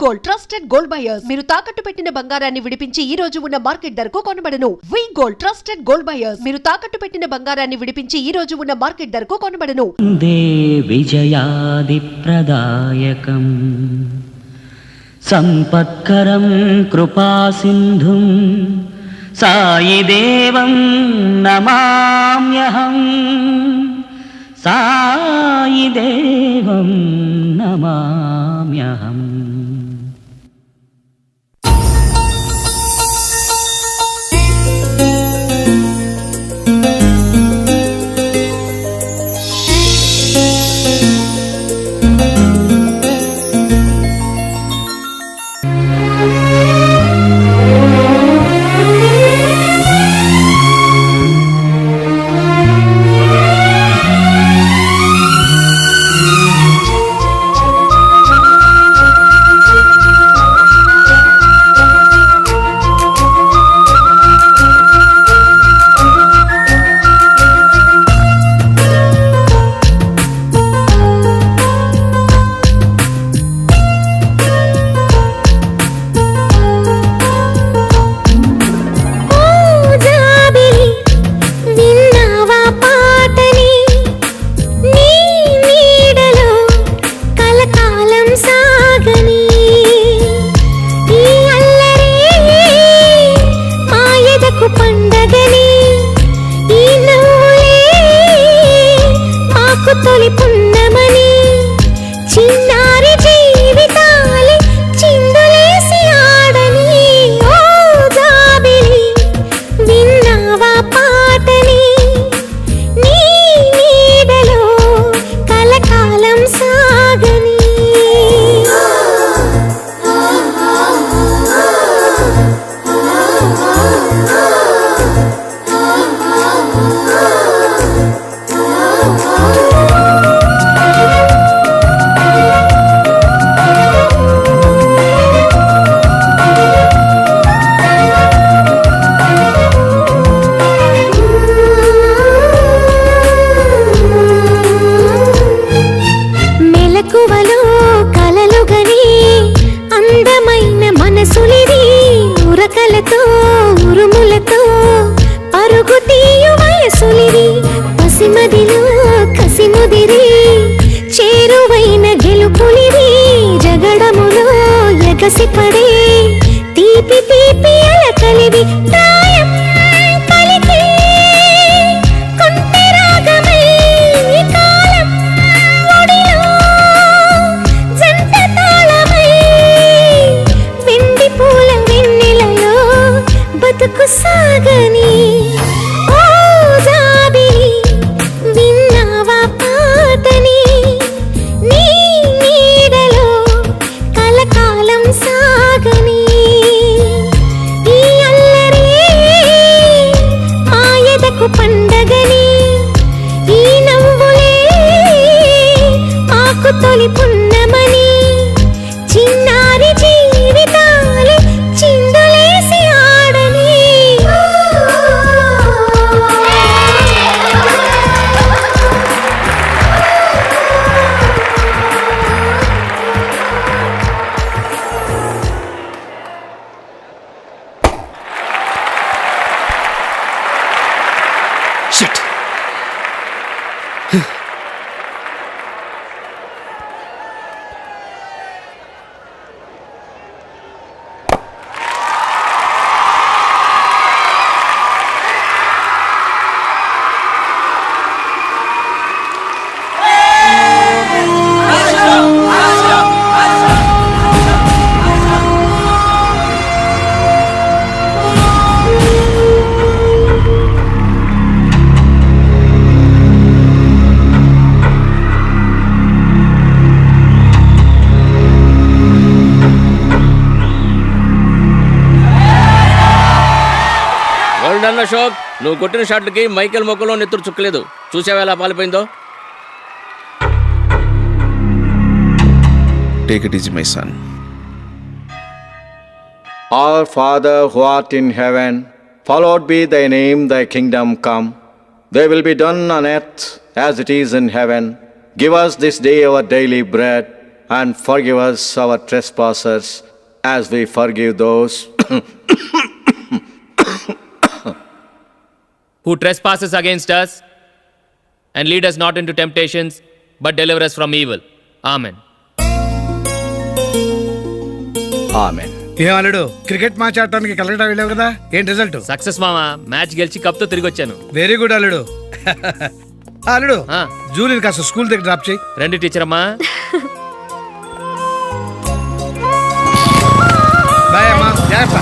Gold trusted gold buyers. మీరు తాకట్టు పెట్టిన బంగారాన్ని విడిపించి ఈ రోజు ఉన్న మార్కెట్ ధరకు కొనబడను. వి గోల్డ్ ట్రస్టెడ్ గోల్డ్ బయర్స్. మీరు తాకట్టు పెట్టిన బంగారాన్ని విడిపించి ఈ రోజు ఉన్న మార్కెట్ ధరకు కొనబడను. దే విజయాది ప్రదాయకం సంపత్కరం కృపాసింధుం సాయి దేవం నమామ్యహం సాయి దేవం నమామ్యహం. కసిపడే తీపి తీపి అలకలివి ప్రాయం పలికే కొంటె రాగమై కాలం ఒడిలో జంట తాళమై వెండి పూల వెన్నెలలో బతుకు సాగని ఓ జాబిలి విన్నావా పాటని నీ నీడలో కలకాలం సాగని ఈ అల్లరి మాయదకు పండగని ఈ నవ్వులే మాకు తొలి పున్నమని చిన్నారి జీవితాలు చిందులేసి ఆడని Shit. అశోక్, నువ్వు కొట్టిన షాట్లకి మైకేల్ మొక్కలో నెత్తురు చుక్కలేదు. చూసావా ఎలా పాలిపోయిందో? Take it easy, my son. Our Father who art in heaven, hallowed be thy name, thy kingdom come. Thy will be done on earth as it is in heaven. Give us this day our daily bread, and forgive us our trespasses, as we forgive those who trespasses against us, and lead us not into temptations, but deliver us from evil. Amen. Amen. ఏం అల్లుడు cricket match ఆడటానికి కలకటా వెళ్ళావు కదా ఏంటి result? Success మామ, match గెలిచి కప్తో తిరిగి వచ్చాను. వెరీ గుడ్ అల్లుడు. అల్లుడు ఆ. జూలిని కాస్త స్కూల్ దగ్గర డ్రాప్ చేయి. రండి టీచర్ అమ్మా. బాయ్ అమ్మా, జాగ్రత్త.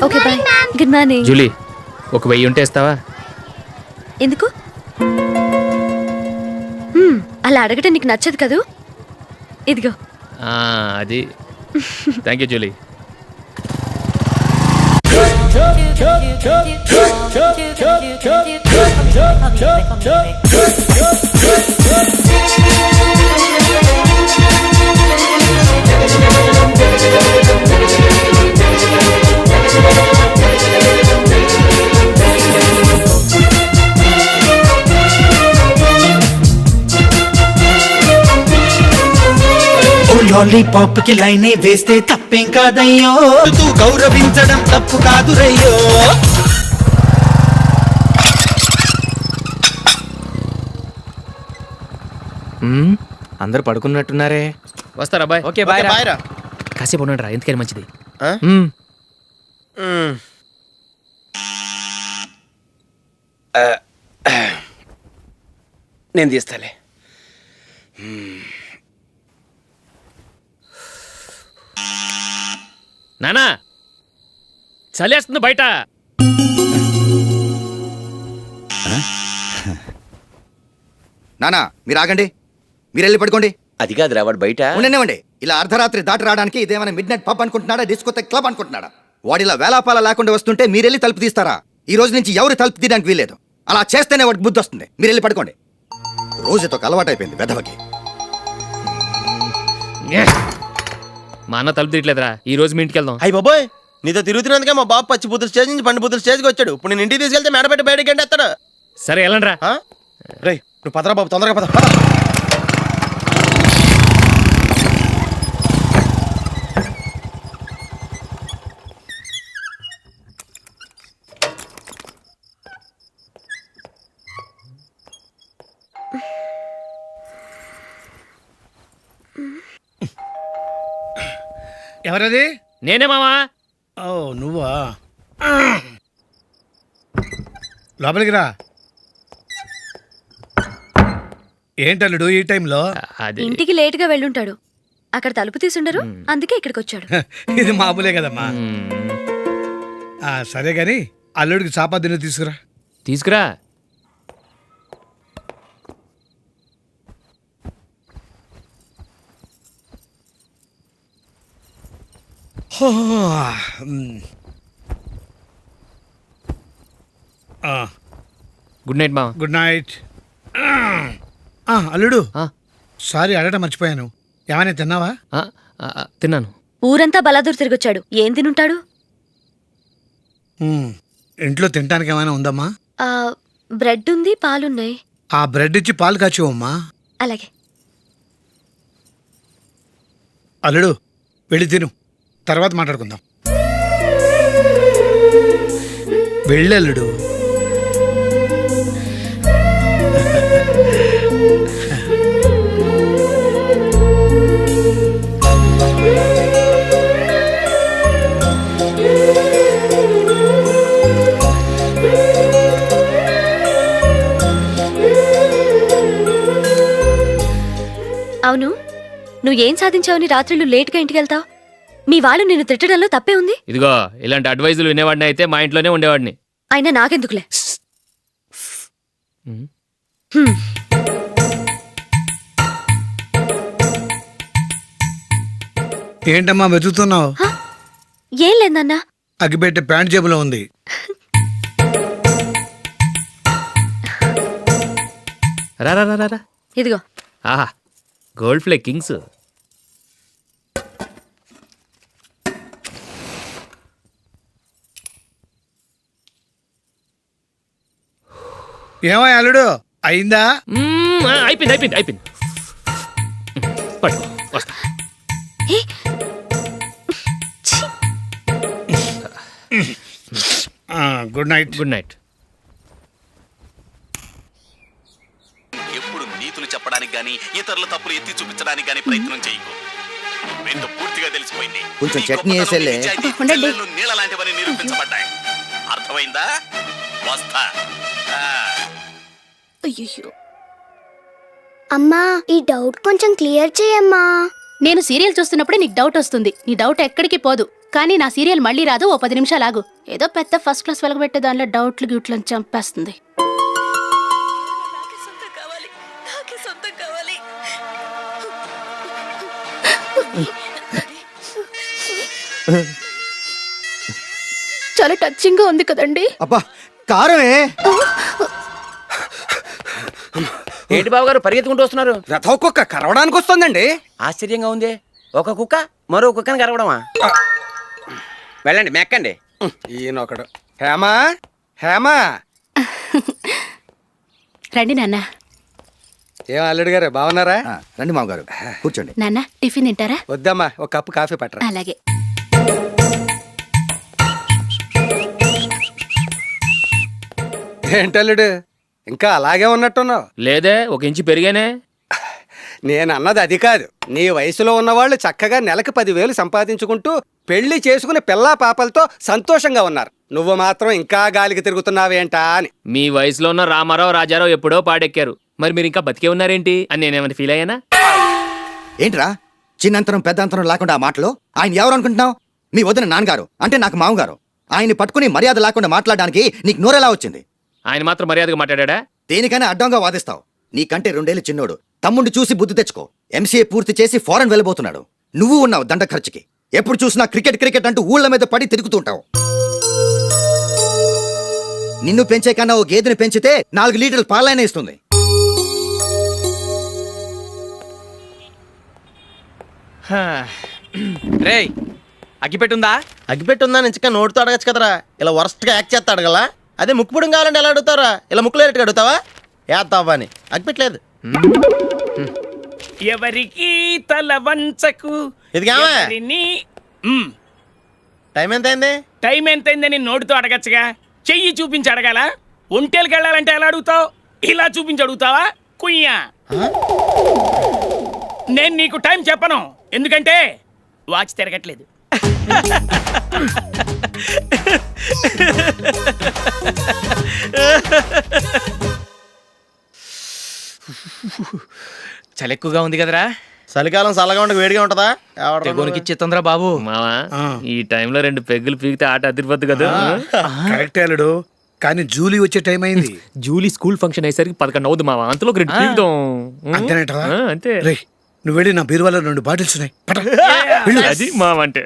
Okay bye. Good morning. Julie, ఒక 1000 ఉంటే ఇస్తావా? ఎందుకు? అలా అడగటం నీకు నచ్చదు కదూ. ఇదిగో. అది థ్యాంక్ యూ జూలీ. లాలీపాప్ కి లైనే వేస్తే తప్పేం కాదయ్యో, గౌరవించడం తప్పు కాదు రయ్యో. అందరు పడుకున్నట్టున్నారే. వస్తారా బాయ్? ఓకే బాయ్ రా. కాసేపు ఉండండి రా, ఎందుకని మంచిది. నేను తీస్తాలే. నానా, చలేస్తుంది బయట. నానా మీరు ఆగండి, మీరు వెళ్ళి పడుకోండి. అది కాదురా, వాడు బయట ఉండనివ్వండి. ఇలా అర్ధరాత్రి దాటి రావడానికి ఇదేమైనా mid night pub అనుకుంటున్నాడా, discotheque club అనుకుంటున్నాడా? వాడిలా వేలాపాల లేకుండా వస్తుంటే మీరెళ్ళి తలుపు తీస్తారా? ఈ రోజు నుంచి ఎవరు తలుపు తీయడానికి వీలేదు. అలా చేస్తేనే వాడికి బుద్ధి వస్తుంది. మీరు వెళ్ళి పడుకోండి. రోజుతో అలవాటైపోయింది వెధవకి. మా అన్న తలుపు తీయట్లేదురా, ఈ రోజు మీ ఇంటికి వెళ్దాం. అయ్యి బాబోయ్, నీతో తిరుగుతున్నందుకే మా బాబు పచ్చి బుద్ధుల స్టేజ్ నుంచి పండు బుద్ధుల స్టేజ్కి వచ్చాడు. ఇప్పుడు నేను ఇంటికి తీసుకెళ్తే మేడపెట్టి బయటకి ఎండేస్తాడు. సరే వెళ్ళండి రా. రే నువ్వు పదరా బాబు, తొందరగా పద. ఎవరది? నేనే మామా. ఓ నువ్వా? లోపలికి రా. ఏంటల్లుడు ఈ టైంలో? అది ఇంటికి లేటుగా వెళ్ళుంటాడు. అక్కడ తలుపు తీసుండరు, అందుకే ఇక్కడికి వచ్చాడు. ఇది మామూలే కదమ్మా. సరే గాని అల్లుడికి చాపాదిని తీసుకురా. తీసుకురా. గుడ్ నైట్ మామ. Good night. అల్లుడు ఆ, సారీ అడగటం మర్చిపోయాను. ఏమైనా తిన్నావా? తిన్నాను. ఊరంతా బలాదూర్ తిరిగొచ్చాడు, ఏం తినుంటాడు? ఇంట్లో తినడానికి ఏమైనా ఉందమ్మా? బ్రెడ్ ఉంది, పాలున్నాయి. ఆ బ్రెడ్ ఇచ్చి పాలు కాచివమ్మా. అలాగే. అల్లుడు వెళ్ళి తిను, తర్వాత మాట్లాడుకుందాం. వెళ్ళల్లుడు. అవును, నువ్వేం సాధించావని రాత్రులు లేట్గా ఇంటికి వెళ్తావు? మీ వాళ్ళు నిన్ను తిట్టడంలో తప్పే ఉంది. ఇదిగో ఇలాంటి అడ్వైజులు వినేవాడిని అయితే మా ఇంట్లోనే ఉండేవాడిని. అయినా నాకెందుకులే. ఏంటమ్మా వెతుకుతున్నావు? ఏం లేదన్నా. అగ్గిపెట్టే ప్యాంట్ జేబులో ఉంది. రా రా రా రా. ఇదిగో. ఆహా, గోల్డ్ ఫ్లే కింగ్స్. ఏమో అల్లుడు అయిందా? అయిపోయింది అయిపోయింది అయిపోయింది. పట్టుకో వస్తా. Good night. Good night. ఎప్పుడు నీతులు చెప్పడానికి గాని ఇతరుల తప్పులు ఎత్తి చూపించడానికి గాని ప్రయత్నం చేయకు. నువ్వేంటో పూర్తిగా తెలిసిపోయింది. కొంచెం నీ చట్నీ గొప్పతనం, వేసేలే. నిజాయితీ, చెల్లెళ్ళు నీళ్ళ లాంటివని నిరూపించబడ్డాయి. అర్థమైందా? వస్తా. అయ్యో అమ్మా, ఈ డౌట్ కొంచెం క్లియర్ చేయమ్మా. నేను సీరియల్ చూస్తున్నప్పుడే నీకు డౌట్ వస్తుంది. నీ డౌట్ ఎక్కడికి పోదు. కానీ నా సీరియల్ మళ్ళీ రాదు. ఓ 10 నిమిషాలు ఆగు. ఏదో పెద్ద ఫస్ట్ క్లాస్ వెలగబెట్టే దానిలో డౌట్లు గ్యూట్లను చంపేస్తుంది. చాలా టచింగ్ గా ఉంది కదండి. అబ్బా కారమే. ఏంటి బాబు గారు పరిగెత్తుకుంటూ వస్తున్నారు? రథ కుక్క కరవడానికి వస్తుందండి. ఆశ్చర్యంగా ఉంది. ఒక కుక్క మరో కుక్కని కరవడమా? వెళ్ళండి మెక్కండి. ఈయనొకడు. హేమా హేమా, రండి నాన్న. ఏం అల్లుడు గారు బాగున్నారా? రండి మామగారు కూర్చోండి. నాన్న టిఫిన్ తింటారా? వద్దమ్మా, ఒక కప్పు కాఫీ పట్టరా. అలాగే. ఏంటల్లుడు ఇంకా అలాగే ఉన్నట్టున్నావు? లేదే, 1 ఇంచు పెరిగానే. నేను అన్నది అది కాదు. నీ వయసులో ఉన్నవాళ్ళు చక్కగా నెలకు 10,000 సంపాదించుకుంటూ పెళ్లి చేసుకుని పిల్లా పాపలతో సంతోషంగా ఉన్నారు. నువ్వు మాత్రం ఇంకా గాలికి తిరుగుతున్నావేంటా అని. మీ వయసులో ఉన్న రామారావు రాజారావు ఎప్పుడో పాడెక్కారు. మరి మీరు ఇంకా బతికే ఉన్నారేంటి అని నేనేమైనా ఫీల్ అయ్యానా? ఏంట్రా చిన్నంతరం పెద్దంతరం లేకుండా ఆ మాటలు? ఆయన ఎవరు అనుకుంటున్నావు? మీ వదిన నాన్నగారు, అంటే నాకు మామగారు. ఆయన్ని పట్టుకుని మర్యాద లేకుండా మాట్లాడడానికి నీకు నోరెలా వచ్చింది? ఆయన మాత్రం మర్యాదగా మాట్లాడా? దేనికైనా అడ్డంగా వాదిస్తావు. నీకంటే 2 ఏళ్ల చిన్నోడు. తమ్ముడిని చూసి బుద్ధి తెచ్చుకో. ఎంసీఏ పూర్తి చేసి ఫారెన్ వెళ్ళబోతున్నాడు. నువ్వు ఉన్నావు దండ ఖర్చుకి. ఎప్పుడు చూసినా క్రికెట్ క్రికెట్ అంటూ ఊళ్ళ మీద పడి తిరుగుతుంటావు. నిన్ను పెంచే కన్నా ఓ గేదెని పెంచితే 4 లీటర్లు పాలైన ఇస్తుంది. రేయ్ అగ్గిపెట్టుందా? అగ్గిపెట్టుందా నుంచి నోటితో అడగచ్చు కదరా. ఇలా వరస్ట్ గా యాక్ట్ చేస్తా అడగలా? అదే ముక్కుపుడం కావాలంటే ఎలా అడుగుతారా? ఇలా ముక్కులేటట్టు అడుగుతావా? ఏత్తావా అని. అగ్గిపెట్టలేదు. ఎవరికి తల వంచకు. ఇది టైం ఎంత అయింది? టైం ఎంతైందని నోటితో అడగచ్చుగా. చెయ్యి చూపించి అడగాల? ఒంటేలకు వెళ్ళాలంటే ఎలా అడుగుతావు? ఇలా చూపించి అడుగుతావా? కుయ్యా. నేను నీకు టైం చెప్పను, ఎందుకంటే వాచ్ తిరగట్లేదు. చలి ఎక్కువగా ఉంది కదరా. చలికాలం చల్లగా ఉండక వేడిగా ఉంటదా? ఇచ్చేతుందిరా బాబు. మావా ఈ టైంలో 2 పెగ్గులు పీకితే ఆట అదిరిపోద్దు కదా. కరెక్ట్ అల్లుడు, కానీ జూలీ వచ్చే టైం అయింది. జూలీ స్కూల్ ఫంక్షన్ అయ్యేసరికి 11 అవుద్ది మావా. అంతలో 2 పీకుతాం. అంతేనేటవా? అంతే. రేయ్ నువ్వు వెళ్ళి నా బీరువాలో 2 బాటిల్స్ ఉన్నాయి. పట. అది మావా అంటే.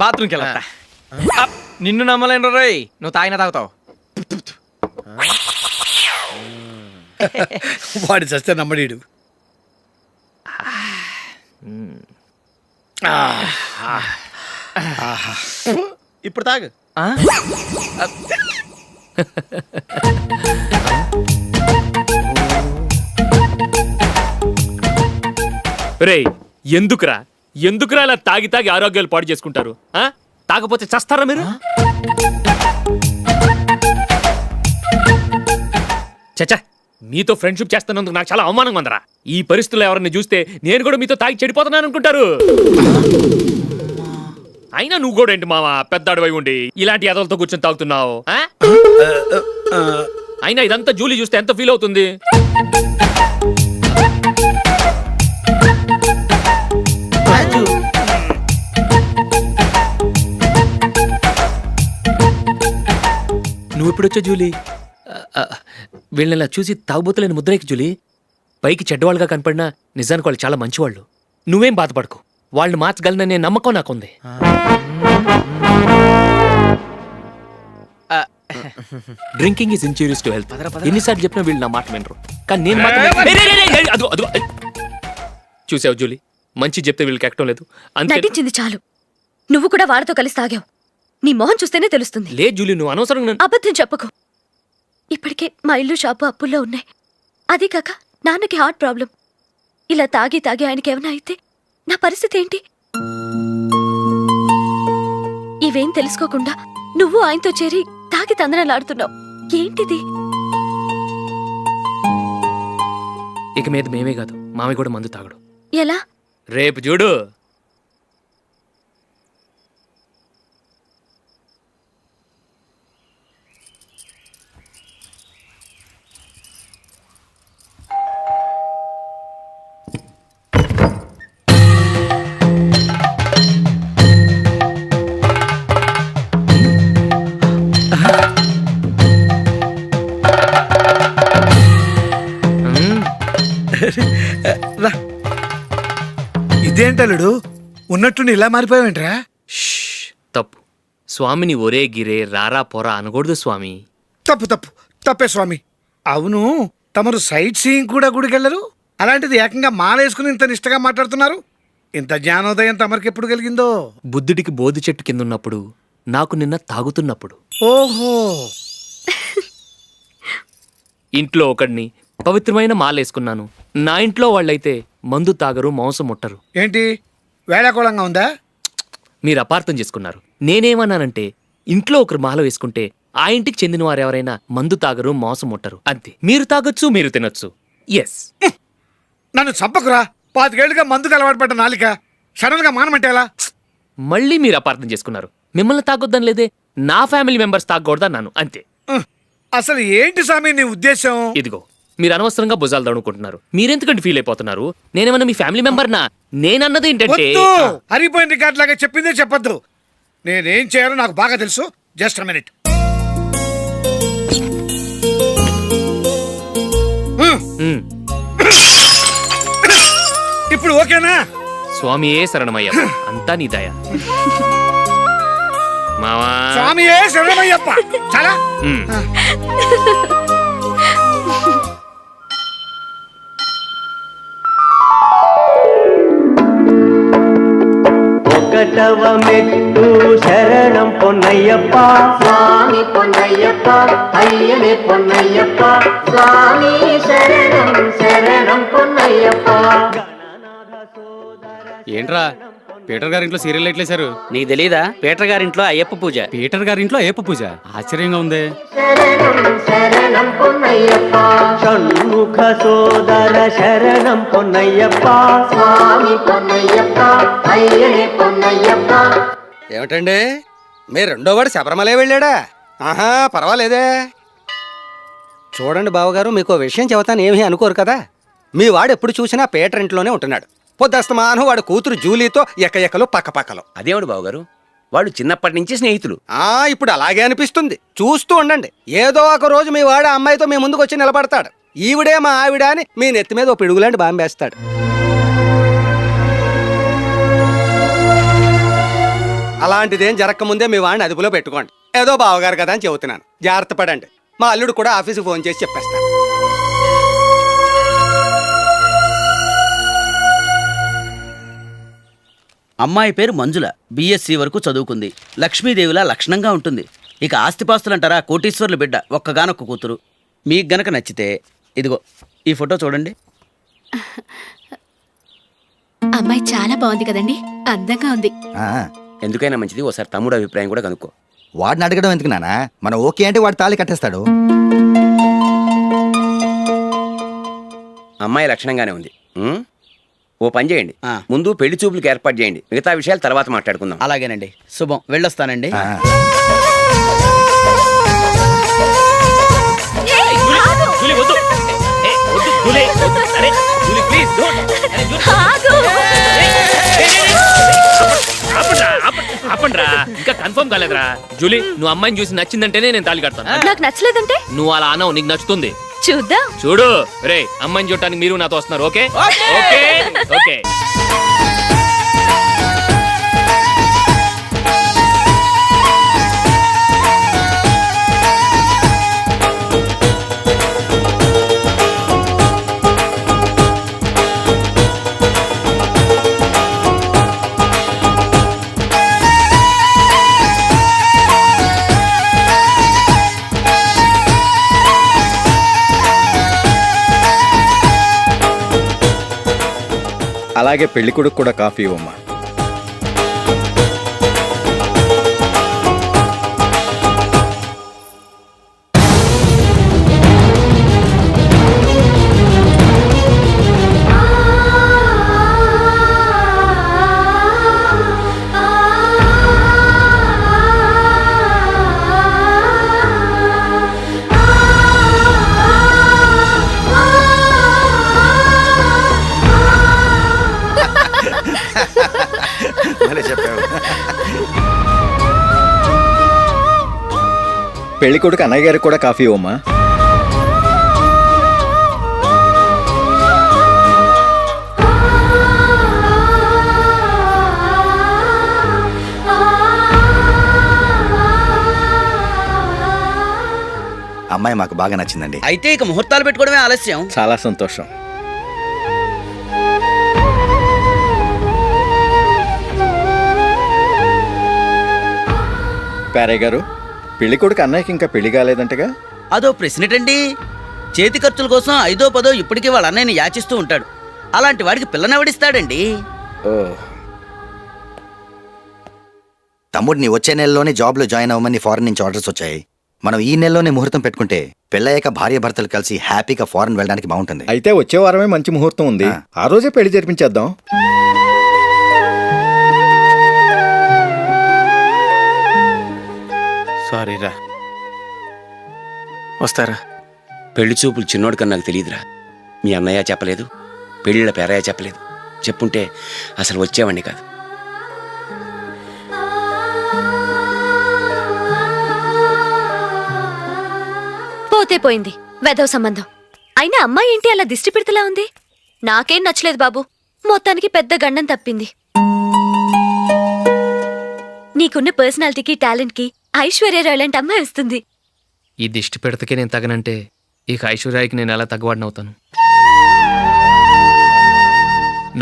బాత్రూమ్కి వెళ్ళా. నిన్ను నమ్మలేను రోయ్, నువ్వు తాగినా తాగుతావు. వాడి చస్తే నమ్మడీడు. ఇప్పుడు తాగు. రేయ్ ఎందుకురా ఇలా తాగి తాగి ఆరోగ్యాలు పాడు చేసుకుంటారు? తాగపోతే చస్తారా మీరు? చచ్చా, మీతో ఫ్రెండ్షిప్ చేస్తున్నందుకు నాకు చాలా అవమానంగా ఉందరా. ఈ పరిస్థితుల్లో ఎవరిని చూస్తే నేను కూడా మీతో తాగి చెడిపోతున్నాను అనుకుంటారు. అయినా నువ్వు కూడా ఏంటి మావా, పెద్ద అడవై ఉండి ఇలాంటి ఎదలతో కూర్చొని తాగుతున్నావు? అయినా ఇదంతా జూలీ చూస్తే ఎంత ఫీల్ అవుతుంది? నువ్వు ఎప్పుడొచ్చా జూలీ? వీళ్ళని ఇలా చూసి తాగుబోతులేని ముద్రేకి జూలీ. పైకి చెడ్డవాళ్ళుగా కనపడినా నిజానికి వాళ్ళు చాలా మంచివాళ్ళు. నువ్వేం బాధపడకు, వాళ్ళని మార్చగలననే నమ్మకం నాకుంది. Drinking is injurious to health. ఎన్నిసార్లు చెప్పినా వీళ్ళు నా మాట వినరు. కానీ నేను మాత్రం చూసావు జూలీ, మంచి చెప్తే వీళ్ళకి ఎక్కడం లేదు. అంతే. నటించింది చాలు. నువ్వు కూడా వాడితో కలిసి తాగావు. నీ మొహం చూస్తేనే తెలుస్తుంది. లే జూలీ, నువ్వు అనవసరంగా అబద్ధం చెప్పకు. ఇప్పటికే మా ఇల్లు షాపు అప్పుల్లో ఉన్నాయి. అదీ కాక నాన్నకి హార్ట్ ప్రాబ్లం. ఇలా తాగి తాగి ఆయనకి ఏమైనా అయితే నా పరిస్థితి ఏంటి? ఇవేం తెలుసుకోకుండా నువ్వు ఆయనతో చేరి తాగి తందనలాడుతున్నావు. ఏంటిది? ఇక మీద మేమే కాదు, మామి కూడా మందు తాగడు. ఎలా? రేపు చూడు. రా. ఇదేంటలుడు ఉన్నట్టుండి ఇలా మారిపోయావేంట్రా? తప్పు. స్వామిని ఒరే గిరే రారా పోరా అనకూడదు స్వామి. తప్పే స్వామి. అవును, తమరు సైట్ సీయింగ్ కూడా గుడికెళ్ళరు, అలాంటిది ఏకంగా మాలేసుకుని ఇంత నిష్టగా మాట్లాడుతున్నారు. ఇంత జ్ఞానోదయం తమరికి ఎప్పుడు కలిగిందో? బుద్ధుడికి బోధి చెట్టు కింద ఉన్నప్పుడు, నాకు నిన్న తాగుతున్నప్పుడు. ఓహో. ఇంట్లో ఒకడిని పవిత్రమైన మాలేసుకున్నాను. నా ఇంట్లో వాళ్ళైతే మందు తాగరు, మాంసం ముట్టరు. ఏంటి వేళాకోళంగా ఉందా? మీరు అపార్థం చేసుకున్నారు. నేనేమన్నానంటే, ఇంట్లో ఒకరు మాల వేసుకుంటే ఆ ఇంటికి చెందిన వారు ఎవరైనా మందు తాగరు, మాంసం ముట్టరు, అంతే. మీరు తాగొచ్చు, మీరు తినొచ్చు. ఎస్. నన్ను చంపకురా. 5 ఏళ్లుగా మందుకు అలవాటు పడ్డ నాలిక సడన్ గా మానమంటే ఎలా? మళ్ళీ మీరు అపార్థం చేసుకున్నారు. మిమ్మల్ని తాగొద్దని లేదే, నా ఫ్యామిలీ మెంబర్స్ తాగకూడదన్నాను, అంతే. అసలు ఏంటి స్వామి నీ ఉద్దేశం? ఇదిగో, మీరు అనవసరంగా భుజాలు దడుకుంటున్నారు. మీరెందుకంటే ఫీల్ అయిపోతున్నారు? నేనేమన్నా మీ ఫ్యామిలీ మెంబర్నా? నేనన్నది ఏంటంటే, హరిపోయిన రికార్డ్ లాగా చెప్పిందే చెప్పొద్దు. నేనేం చేయాలో నాకు బాగా తెలుసు. Just minute. ఇప్పుడు ఓకేనా? స్వామియే శరణమయ్య, అంతా నీ దయ. మావా, స్వామియే శరణమయ్యప్ప. చాలా ఒకటవ మెట్టు శరణం పొన్నయ్యప్ప, స్వామి పొన్నయ్యప్ప, అయ్యనే పొన్నయ్యప్ప, స్వామి శరణం శరణం పొన్నయ్యప్ప. ఏంట్రా పీటర్ గారింట్లో సీరియల్ ఎట్లేశారు? నీకు తెలీదా? పీటర్ గారింట్లో అయ్యప్ప పూజ. పీటర్ గారింట్లో అయ్యప్ప పూజ? ఆశ్చర్యంగా ఉంది. శరణం శరణం పొన్నయ్యప్ప, షణ్ముఖ సోదర శరణం పొన్నయ్యప్ప, స్వామి పొన్నయ్యప్ప, అయ్యనే పొన్నయ్యప్ప. ఏమిటండి, మీ రెండోవాడు శబరిమలే వెళ్ళాడా? ఆహా, పర్వాలేదే. చూడండి బావగారు, మీకు విషయం చెబుతాను, ఏమీ అనుకోరు కదా. మీ వాడు ఎప్పుడు చూసినా పీటర్ ఇంట్లోనే ఉంటున్నాడు. పొద్దస్తమాను వాడు కూతురు జూలీతో ఎక్కలు పక్కపక్కలు. అదేమిటి బావగారు, వాళ్ళు చిన్నప్పటి నుంచి స్నేహితులు. ఇప్పుడు అలాగే అనిపిస్తుంది. చూస్తూ ఉండండి, ఏదో ఒక రోజు మీ వాడు అమ్మాయితో మీ ముందుకు వచ్చి నిలబడతాడు. ఈవిడే మా ఆవిడ అని మీ నెత్తి మీద ఓ పిడుగులాంటి బాంబేస్తాడు. అలాంటిదేం జరగకముందే మీ వాడిని అదుపులో పెట్టుకోండి. ఏదో బావగారు కదా అని చెబుతున్నాను, జాగ్రత్త పడండి. మా అల్లుడు కూడా ఆఫీస్కి ఫోన్ చేసి చెప్పేస్తాను. అమ్మాయి పేరు మంజుల, బిఎస్సి వరకు చదువుకుంది. లక్ష్మీదేవిలా లక్షణంగా ఉంటుంది. ఇక ఆస్తిపాస్తులంటారా, కోటీశ్వర్లు బిడ్డ, ఒక్కగానొక్క కూతురు. మీకు గనక నచ్చితే ఇదిగో ఈ ఫోటో చూడండి. అమ్మాయి చాలా బాగుంది కదండి, అందంగా ఉంది. ఎందుకైనా మంచిది ఓసారి తమ్ముడు అభిప్రాయం కూడా కనుక్కో. వాడిని అడగడం ఎందుకు నాన్న? మనం ఓకే అంటే వాడు తాళి కట్టేస్తాడు. అమ్మాయి లక్షణంగానే ఉంది. ఓ పని చేయండి, ముందు పెళ్లి చూపులకు ఏర్పాటు చేయండి, మిగతా విషయాలు తర్వాత మాట్లాడుకుందాం. అలాగేనండి, శుభం, వెళ్ళొస్తానండి. ఇంకా కన్ఫర్మ్ కాలేదురా. జూలీ, నువ్వు అమ్మాయిని చూసి నచ్చిందంటేనే నేను తాళి కడతాను. నాకు నచ్చలేదంటే? నువ్వు అలా అనవు, నీకు నచ్చుతుంది. చూద్దాం. చూడు రే, అమ్మాయిని చూడటానికి మీరు నాతో వస్తున్నారు. Okay okay okay. అలాగే పెళ్లి కొడుకు కూడా కాఫీ ఇవ్వమ్మా. భలే చెప్పావు. పెళ్లి కొడుకు అన్నయ్య గారికి కూడా కాఫీ ఇవ్వమ్మా. అమ్మాయి మాకు బాగా నచ్చిందండి. అయితే ఇక ముహూర్తాలు పెట్టుకోవడమే ఆలస్యం. చాలా సంతోషం. పేరయ్య గారు, పెళ్లి కొడుకు అన్నయ్యకి ఇంకా పెళ్లి కాలేదంటగా? అదో ప్రశ్నటండి. చేతి ఖర్చుల కోసం 5దో 10దో ఇప్పటికీ వాళ్ళ అన్నయ్యని యాచిస్తూ ఉంటాడు. అలాంటి వాడికి పిల్లనెవడిస్తాడండి? ఓ, తమ్ముడు నీ వచ్చే నెలలోనే జాబ్లో జాయిన్ అవ్వమని ఫారెన్ నుంచి ఆర్డర్స్ వచ్చాయి. మనం ఈ నెలలోనే ముహూర్తం పెట్టుకుంటే పెళ్ళయ్యాక భార్య భర్తలు కలిసి హ్యాపీగా ఫారెన్ వెళ్ళడానికి బాగుంటుంది. అయితే వచ్చే వారమే మంచి ముహూర్తం ఉంది. ఆ రోజే పెళ్లి జరిపించేద్దాం. సారీరా, వస్తారా? పెళ్లి చూపులు చిన్నోడు కన్నా నాకు తెలియదురా. మీ అన్నయ్య చెప్పలేదు, పెళ్ళిళ్ళ పేరయ్య చెప్పలేదు. చెప్పుంటే అసలు వచ్చేవాడిని కాదు. పోతే పోయింది వెధవ సంబంధం. అయినా అమ్మాయి ఏంటి అలా దిష్టి పెడతలా ఉంది? నాకేం నచ్చలేదు బాబు. మొత్తానికి పెద్ద గండం తప్పింది. నీకున్న పర్సనాలిటీకి టాలెంట్కి ఐశ్వర్యరాయ్ లాంటి అమ్మాయి వస్తుంది. ఈ దిష్టి పెడతకే నేను తగనంటే ఇక ఐశ్వర్యానికి నేను ఎలా తగ్గవాడినవుతాను?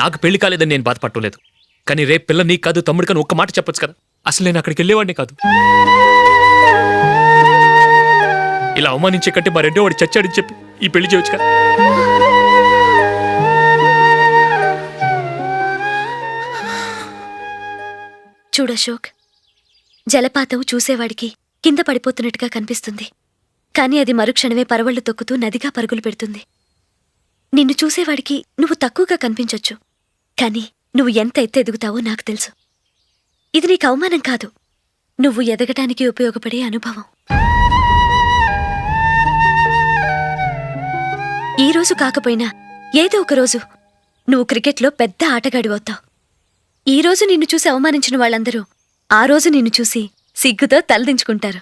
నాకు పెళ్లి కాలేదని నేను బాధపట్టలేదు, కానీ రేపు పిల్ల నీకు కాదు తమ్ముడు కానీ ఒక్క మాట చెప్పొచ్చు కదా. అసలు నేను అక్కడికి వెళ్ళేవాడిని కాదు. ఇలా అవమానించే కంటే మా రెండో వాడు చచ్చాడని చెప్పి ఈ పెళ్లి చేయొచ్చు కదా. చూడశోక్, జలపాతం చూసేవాడికి కింద పడిపోతున్నట్టుగా కనిపిస్తుంది, కానీ అది మరుక్షణమే పరవళ్లు తొక్కుతూ నదిగా పరుగులు పెడుతుంది. నిన్ను చూసేవాడికి నువ్వు తక్కువగా కనిపించొచ్చు, కానీ నువ్వు ఎంత ఎత్తు ఎదుగుతావో నాకు తెలుసు. ఇది నీకు అవమానం కాదు, నువ్వు ఎదగటానికి ఉపయోగపడే అనుభవం. ఈ రోజు కాకపోయినా ఏదో ఒక రోజు నువ్వు క్రికెట్లో పెద్ద ఆటగాడివవుతావు. ఈ రోజు నిన్ను చూసి అవమానించిన వాళ్ళందరూ ఆ రోజు నిన్ను చూసి సిగ్గుతో తలదించుకుంటారు.